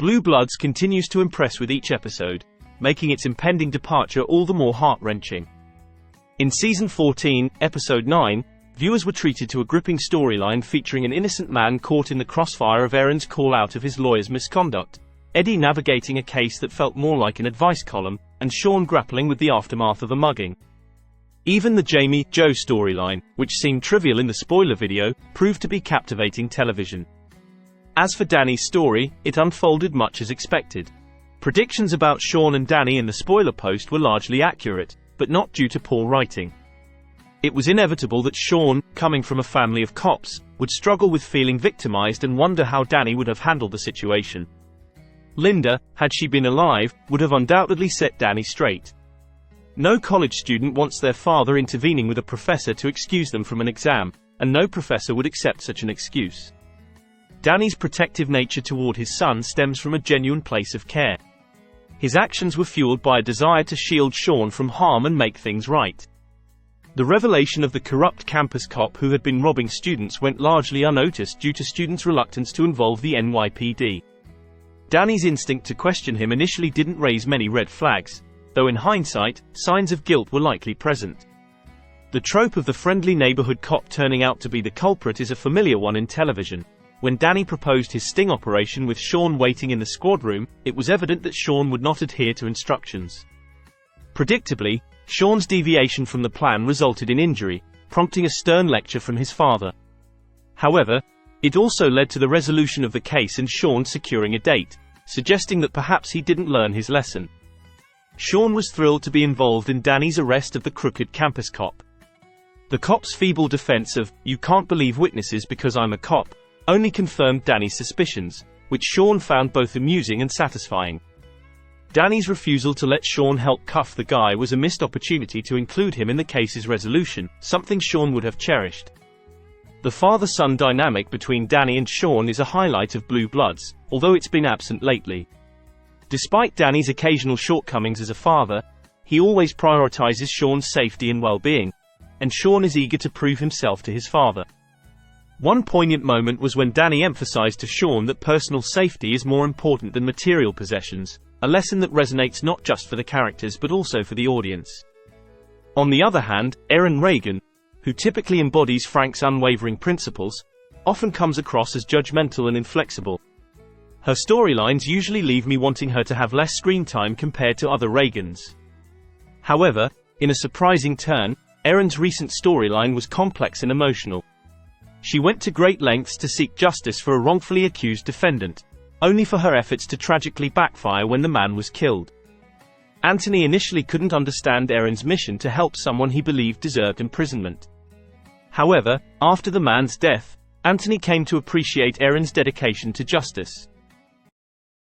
Blue Bloods continues to impress with each episode, making its impending departure all the more heart-wrenching. In Season 14, Episode 9, viewers were treated to a gripping storyline featuring an innocent man caught in the crossfire of Erin's call-out of his lawyer's misconduct, Eddie navigating a case that felt more like an advice column, and Sean grappling with the aftermath of a mugging. Even the Jamie-Joe storyline, which seemed trivial in the spoiler video, proved to be captivating television. As for Danny's story, it unfolded much as expected. Predictions about Sean and Danny in the spoiler post were largely accurate, but not due to poor writing. It was inevitable that Sean, coming from a family of cops, would struggle with feeling victimized and wonder how Danny would have handled the situation. Linda, had she been alive, would have undoubtedly set Danny straight. No college student wants their father intervening with a professor to excuse them from an exam, and no professor would accept such an excuse. Danny's protective nature toward his son stems from a genuine place of care. His actions were fueled by a desire to shield Sean from harm and make things right. The revelation of the corrupt campus cop who had been robbing students went largely unnoticed due to students' reluctance to involve the NYPD. Danny's instinct to question him initially didn't raise many red flags, though in hindsight, signs of guilt were likely present. The trope of the friendly neighborhood cop turning out to be the culprit is a familiar one in television. When Danny proposed his sting operation with Sean waiting in the squad room, it was evident that Sean would not adhere to instructions. Predictably, Sean's deviation from the plan resulted in injury, prompting a stern lecture from his father. However, it also led to the resolution of the case and Sean securing a date, suggesting that perhaps he didn't learn his lesson. Sean was thrilled to be involved in Danny's arrest of the crooked campus cop. The cop's feeble defense of, "You can't believe witnesses because I'm a cop," only confirmed Danny's suspicions, which Sean found both amusing and satisfying. Danny's refusal to let Sean help cuff the guy was a missed opportunity to include him in the case's resolution, something Sean would have cherished. The father-son dynamic between Danny and Sean is a highlight of Blue Bloods, although it's been absent lately. Despite Danny's occasional shortcomings as a father, he always prioritizes Sean's safety and well-being, and Sean is eager to prove himself to his father. One poignant moment was when Danny emphasized to Sean that personal safety is more important than material possessions, a lesson that resonates not just for the characters but also for the audience. On the other hand, Erin, who typically embodies Frank's unwavering principles, often comes across as judgmental and inflexible. Her storylines usually leave me wanting her to have less screen time compared to other Reagans. However, in a surprising turn, Erin's recent storyline was complex and emotional. She went to great lengths to seek justice for a wrongfully accused defendant, only for her efforts to tragically backfire when the man was killed. Anthony initially couldn't understand Erin's mission to help someone he believed deserved imprisonment. However, after the man's death, Anthony came to appreciate Erin's dedication to justice.